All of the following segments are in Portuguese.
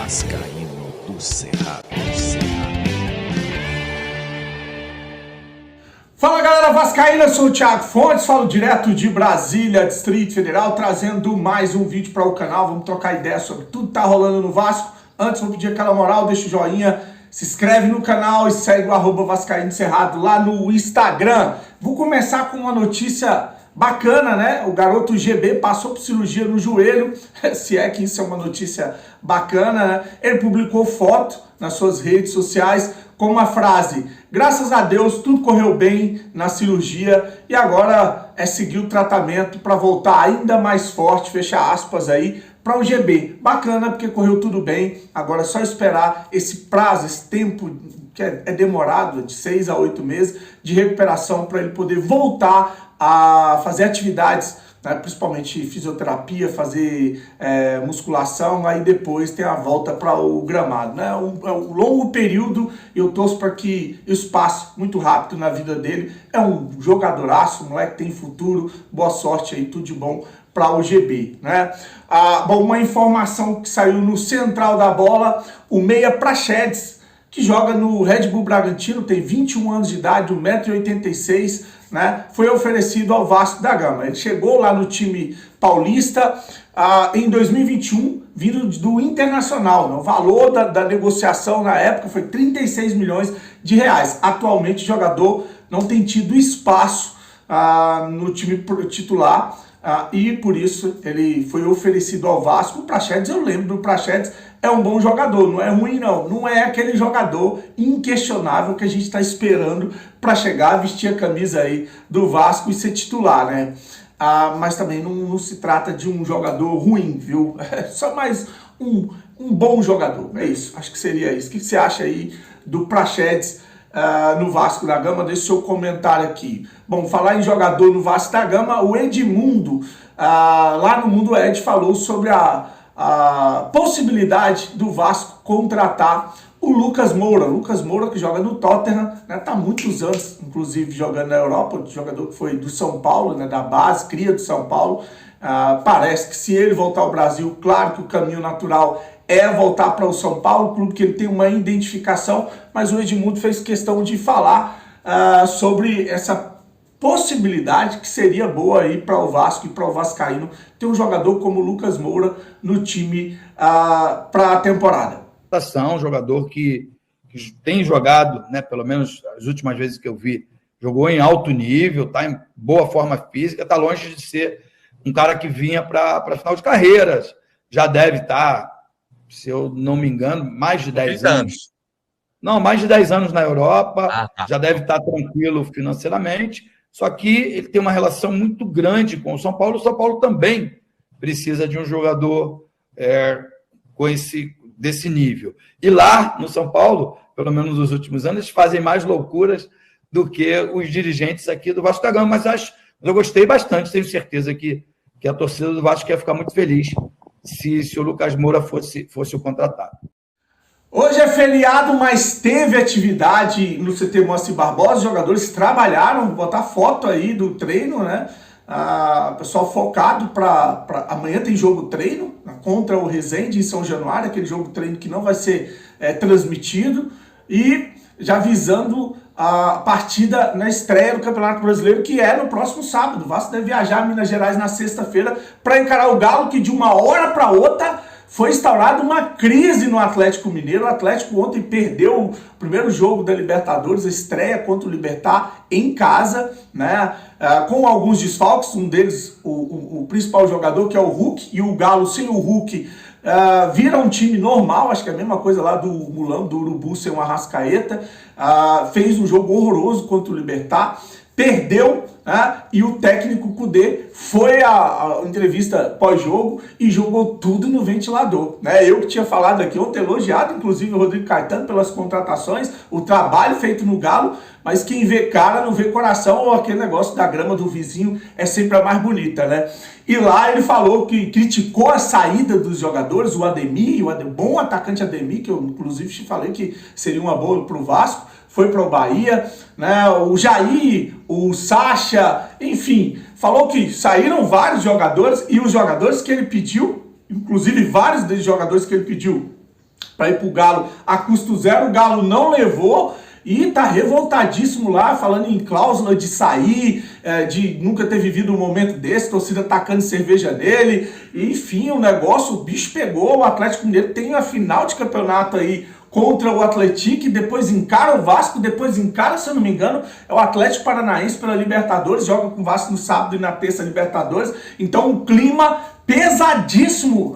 Vascaíno do Cerrado. Fala galera vascaína, eu sou o Thiago Fontes, falo direto de Brasília, Distrito Federal, trazendo mais um vídeo para o canal. Vamos trocar ideia sobre tudo que tá rolando no Vasco. Antes, vou pedir aquela moral, deixa o joinha, se inscreve no canal e segue o @Vascaíno Cerrado lá no Instagram. Vou começar com uma notícia bacana, né? O garoto GB passou por cirurgia no joelho, se é que isso é uma notícia bacana, né? Ele publicou foto nas suas redes sociais com uma frase: graças a Deus tudo correu bem na cirurgia e agora é seguir o tratamento para voltar ainda mais forte, fecha aspas aí, para o GB. Bacana, porque correu tudo bem, agora é só esperar esse prazo, esse tempo que é demorado, de 6 a 8 meses de recuperação, para ele poder voltar a fazer atividades, né, principalmente fisioterapia, fazer musculação, aí depois tem a volta para o gramado, né? Um longo período, eu torço para que isso passe muito rápido na vida dele. É um jogadoraço, um moleque que tem futuro, boa sorte aí, tudo de bom para o GB, né? Bom, uma informação que saiu no Central da Bola: o meia Praxedes, que joga no Red Bull Bragantino, tem 21 anos de idade, 1,86 m, né, foi oferecido ao Vasco da Gama. Ele chegou lá no time paulista em 2021, vindo do Internacional, né? O valor da negociação na época foi 36 milhões de reais. Atualmente o jogador não tem tido espaço no time titular, e por isso ele foi oferecido ao Vasco. O Praxedes, eu lembro do Praxedes, é um bom jogador, não é ruim não, não é aquele jogador inquestionável que a gente está esperando para chegar, vestir a camisa aí do Vasco e ser titular, né? Mas também não se trata de um jogador ruim, viu? É só mais um bom jogador, é isso, acho que seria isso. O que você acha aí do Praxedes no Vasco da Gama? Deixa o seu comentário aqui. Bom, falar em jogador no Vasco da Gama, o Edmundo, lá no Mundo Ed, falou sobre a possibilidade do Vasco contratar o Lucas Moura. Lucas Moura, que joga no Tottenham, né, tá há muitos anos, inclusive, jogando na Europa, jogador que foi do São Paulo, né, da base, cria do São Paulo. Parece que se ele voltar ao Brasil, claro que o caminho natural é voltar para o São Paulo, clube que ele tem uma identificação, mas o Edmundo fez questão de falar sobre essa possibilidade que seria boa aí para o Vasco e para o Vascaíno ter um jogador como o Lucas Moura no time para a temporada. Um jogador que tem jogado, né, pelo menos as últimas vezes que eu vi, jogou em alto nível, está em boa forma física, está longe de ser um cara que vinha para final de carreiras. Já deve estar, se eu não me engano, mais de 10 anos. Não, mais de 10 anos na Europa, já deve estar tranquilo financeiramente. Só que ele tem uma relação muito grande com o São Paulo. O São Paulo também precisa de um jogador desse nível. E lá no São Paulo, pelo menos nos últimos anos, eles fazem mais loucuras do que os dirigentes aqui do Vasco da Gama. Mas eu gostei bastante, tenho certeza que a torcida do Vasco ia ficar muito feliz se o Lucas Moura fosse o contratado. Hoje é feriado, mas teve atividade no CT Moacir Barbosa. Os jogadores trabalharam, vou botar foto aí do treino, né? Pessoal focado para amanhã tem jogo treino contra o Resende em São Januário, aquele jogo treino que não vai ser transmitido, e já visando a partida na estreia do Campeonato Brasileiro, que é no próximo sábado. O Vasco deve viajar a Minas Gerais na sexta-feira para encarar o Galo, que de uma hora para outra foi instaurada uma crise no Atlético Mineiro. O Atlético ontem perdeu o primeiro jogo da Libertadores, a estreia contra o Libertad em casa, né? Com alguns desfalques, um deles, o principal jogador, que é o Hulk, e o Galo sem o Hulk vira um time normal. Acho que é a mesma coisa lá do Mulão, do Urubu sem o Arrascaeta. Fez um jogo horroroso contra o Libertad, perdeu, né? E o técnico Kudê foi à entrevista pós-jogo e jogou tudo no ventilador, né? Eu que tinha falado aqui ontem, elogiado inclusive o Rodrigo Caetano pelas contratações, o trabalho feito no Galo, mas quem vê cara não vê coração, ou aquele negócio da grama do vizinho é sempre a mais bonita, né? E lá ele falou que criticou a saída dos jogadores, o Ademir, bom atacante Ademir, que eu inclusive te falei que seria uma boa para o Vasco, foi para o Bahia, né? O Jair, o Sacha, enfim, falou que saíram vários jogadores, e os jogadores que ele pediu, inclusive vários desses jogadores que ele pediu para ir pro Galo a custo zero. O Galo não levou e tá revoltadíssimo lá, falando em cláusula de sair, de nunca ter vivido um momento desse, torcida tacando cerveja nele. Enfim, o negócio, o bicho pegou. O Atlético Mineiro tem a final de campeonato aí contra o Atlético, depois encara o Vasco, depois encara, se eu não me engano, é o Atlético Paranaense pela Libertadores, joga com o Vasco no sábado e na terça Libertadores. Então um clima pesadíssimo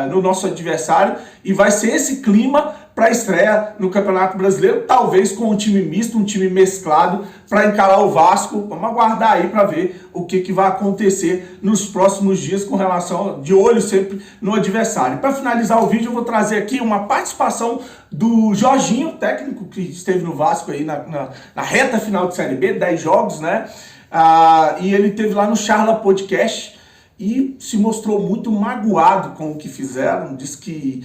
no nosso adversário, e vai ser esse clima para a estreia no Campeonato Brasileiro, talvez com um time misto, um time mesclado, para encarar o Vasco. Vamos aguardar aí para ver o que vai acontecer nos próximos dias com relação, de olho sempre no adversário. Para finalizar o vídeo, eu vou trazer aqui uma participação do Jorginho, técnico que esteve no Vasco aí na reta final de Série B, 10 jogos, né? E ele esteve lá no Charla Podcast e se mostrou muito magoado com o que fizeram. Disse que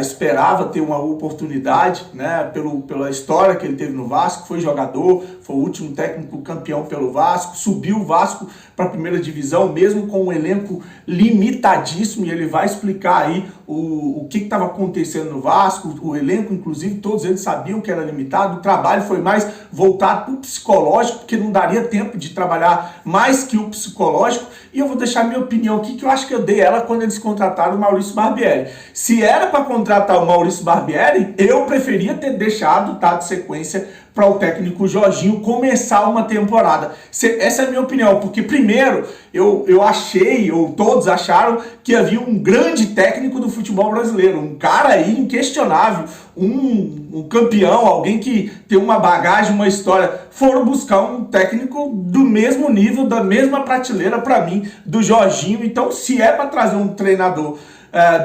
esperava ter uma oportunidade, né, pela história que ele teve no Vasco. Foi jogador, foi o último técnico campeão pelo Vasco, subiu o Vasco para a primeira divisão, mesmo com um elenco limitadíssimo, e ele vai explicar aí o que estava acontecendo no Vasco. O elenco, inclusive, todos eles sabiam que era limitado. O trabalho foi mais voltado para o psicológico, porque não daria tempo de trabalhar mais que o psicológico. E eu vou deixar minha opinião aqui, que eu acho que eu dei ela quando eles contrataram o Maurício Barbieri. Se era para contratar o Maurício Barbieri, eu preferia ter deixado, de sequência, para o técnico Jorginho começar uma temporada. Essa é a minha opinião, porque primeiro eu achei, ou todos acharam, que havia um grande técnico do futebol brasileiro, um cara aí inquestionável, um campeão, alguém que tem uma bagagem, uma história. Foram buscar um técnico do mesmo nível, da mesma prateleira, para mim, do Jorginho. Então, se é para trazer um treinador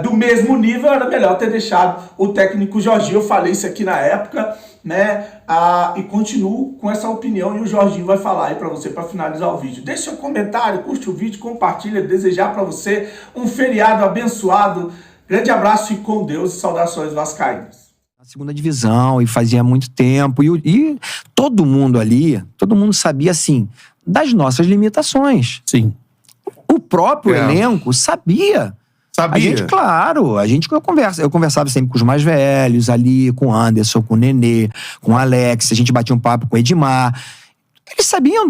do mesmo nível, era melhor ter deixado o técnico Jorginho. Eu falei isso aqui na época, né? E continuo com essa opinião, e o Jorginho vai falar aí para você para finalizar o vídeo. Deixa seu comentário, curte o vídeo, compartilha. Desejar para você um feriado abençoado. Grande abraço e com Deus, e saudações vascaínas. Na segunda divisão, e fazia muito tempo, e todo mundo ali, todo mundo sabia, assim, das nossas limitações. Sim. O próprio elenco sabia. Sabia? Eu conversava sempre com os mais velhos ali, com o Anderson, com o Nenê, com o Alex, a gente batia um papo com o Edmar. Eles sabiam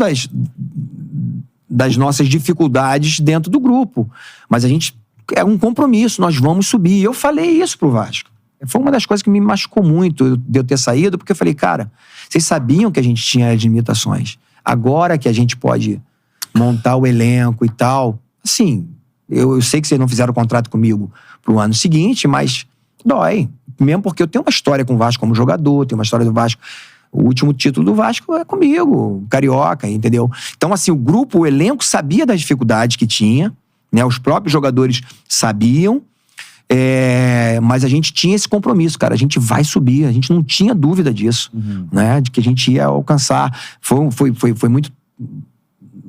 das nossas dificuldades dentro do grupo. Mas a gente, é um compromisso, nós vamos subir. Eu falei isso pro Vasco. Foi uma das coisas que me machucou muito de eu ter saído, porque eu falei, cara, vocês sabiam que a gente tinha as limitações. Agora que a gente pode montar o elenco e tal, assim, eu sei que vocês não fizeram contrato comigo pro ano seguinte, mas dói. Mesmo porque eu tenho uma história com o Vasco como jogador, tenho uma história do Vasco. O último título do Vasco é comigo, Carioca, entendeu? Então, assim, o grupo, o elenco sabia das dificuldades que tinha, né? Os próprios jogadores sabiam, mas a gente tinha esse compromisso, cara. A gente vai subir, a gente não tinha dúvida disso, né? De que a gente ia alcançar. Foi muito,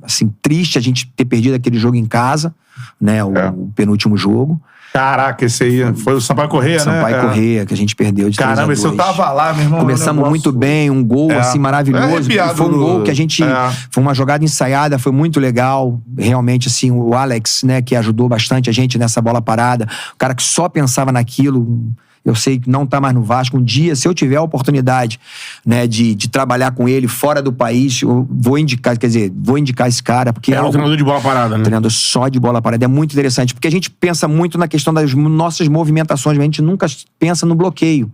assim, triste a gente ter perdido aquele jogo em casa, né? O penúltimo jogo. Caraca, esse aí foi o Sampaio Corrêa, né? Sampaio Corrêa, que a gente perdeu de 3-2. Caramba, esse eu tava lá, meu irmão. Começamos muito bem, um gol assim maravilhoso. Foi um gol que a gente... Foi uma jogada ensaiada, foi muito legal. Realmente, assim, o Alex, né, que ajudou bastante a gente nessa bola parada. O cara que só pensava naquilo. Eu sei que não tá mais no Vasco. Um dia, se eu tiver a oportunidade, né, de trabalhar com ele fora do país, eu vou indicar esse cara, porque o treinador de bola parada, né? Treinador só de bola parada. É muito interessante, porque a gente pensa muito na questão das nossas movimentações, mas a gente nunca pensa no bloqueio.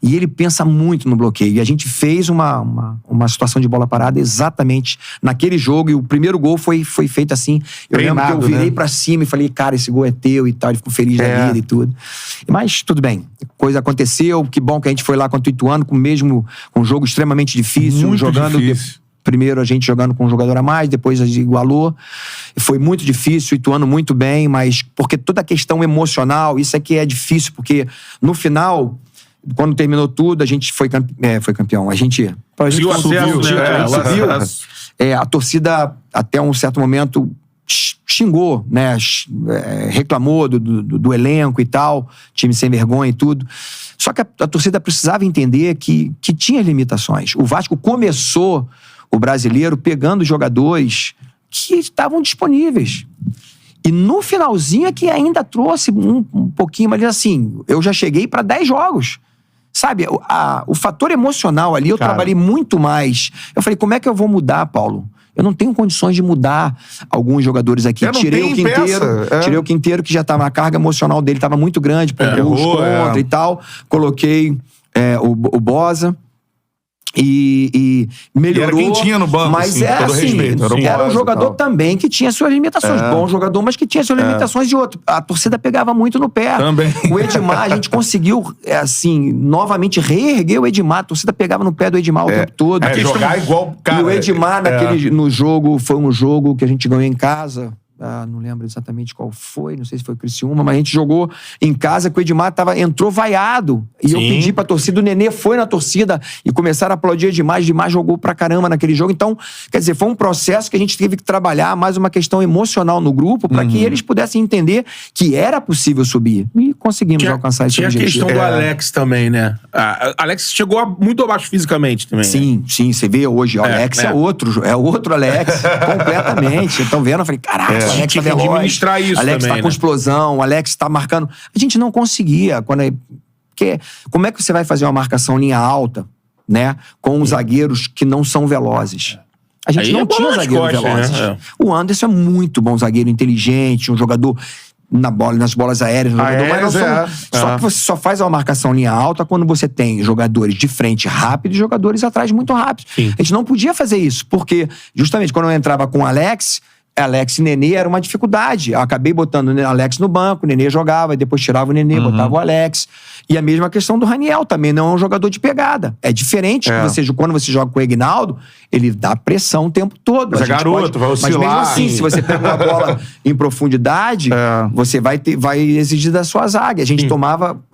E ele pensa muito no bloqueio. E a gente fez uma situação de bola parada exatamente naquele jogo. E o primeiro gol foi feito assim. Eu lembro que eu virei pra cima e falei, cara, esse gol é teu e tal. Ele ficou feliz da vida e tudo. Mas tudo bem. Coisa aconteceu. Que bom que a gente foi lá contra o Ituano, com um jogo extremamente difícil. Muito difícil. Primeiro a gente jogando com um jogador a mais, depois a gente igualou. Foi muito difícil, Ituano muito bem, mas porque toda a questão emocional, isso aqui é difícil, porque no final... Quando terminou tudo, a gente foi campeão. A gente subiu. A torcida, até um certo momento, xingou, né? Reclamou do elenco e tal, time sem vergonha e tudo. Só que a torcida precisava entender que tinha limitações. O Vasco começou o Brasileiro pegando jogadores que estavam disponíveis. E no finalzinho é que ainda trouxe um pouquinho, mas assim, eu já cheguei para 10 jogos. Sabe, o fator emocional ali, eu trabalhei muito mais. Eu falei, como é que eu vou mudar, Paulo? Eu não tenho condições de mudar alguns jogadores aqui. Tirei o Quinteiro, que já estava, a carga emocional dele estava muito grande, por gols contra e tal. Coloquei o Boza. E melhorou. E era quem tinha no banco, mas assim, todo respeito, era um jogador também que tinha suas limitações. Bom jogador, mas que tinha suas limitações de outro. A torcida pegava muito no pé. Também. O Edmar, a gente conseguiu, assim, novamente reerguer o Edmar. A torcida pegava no pé do Edmar o tempo todo. Jogar igual, cara. E o Edmar, no jogo, foi um jogo que a gente ganhou em casa. Não lembro exatamente qual foi, não sei se foi o Criciúma, mas a gente jogou em casa que o Edmar entrou vaiado. E eu pedi pra torcida, o Nenê foi na torcida e começaram a aplaudir o Edmar. O Edmar jogou pra caramba naquele jogo. Então, quer dizer, foi um processo que a gente teve que trabalhar mais uma questão emocional no grupo pra que eles pudessem entender que era possível subir. E conseguimos alcançar esse objetivo. Tinha a questão do Alex também, né? Alex chegou muito abaixo fisicamente também. Sim, você vê hoje, o Alex é outro Alex, completamente. Estão vendo? Eu falei, caraca, o Alex tinha tá que veloz, administrar isso Alex também, tá com explosão, o Alex tá marcando. A gente não conseguia. Como é que você vai fazer uma marcação linha alta, né? Com os zagueiros que não são velozes? A gente não tinha zagueiros velozes. Né? O Anderson é muito bom zagueiro, inteligente, um jogador nas bolas aéreas, só que você só faz uma marcação linha alta quando você tem jogadores de frente rápido e jogadores atrás muito rápidos. A gente não podia fazer isso, porque justamente quando eu entrava com o Alex e Nenê era uma dificuldade. Eu acabei botando o Alex no banco, o Nenê jogava, e depois tirava o Nenê, botava o Alex. E a mesma questão do Raniel, também não é um jogador de pegada. É diferente quando você joga com o Ignaldo, ele dá pressão o tempo todo. Mas vai oscilar. Mas mesmo assim, se você pega uma bola em profundidade, você vai exigir da sua zaga. A gente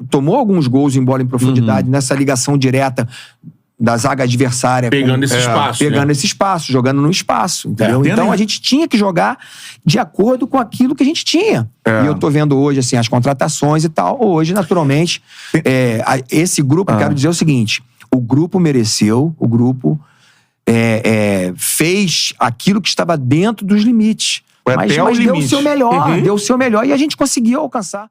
tomou alguns gols em bola em profundidade nessa ligação direta da zaga adversária. Pegando esse espaço. Pegando esse espaço, jogando no espaço, entendeu? Então a gente tinha que jogar de acordo com aquilo que a gente tinha. E eu tô vendo hoje, assim, as contratações e tal. Hoje, naturalmente, esse grupo, eu quero dizer o seguinte, o grupo mereceu, o grupo fez aquilo que estava dentro dos limites. Mas deu o seu melhor, e a gente conseguiu alcançar.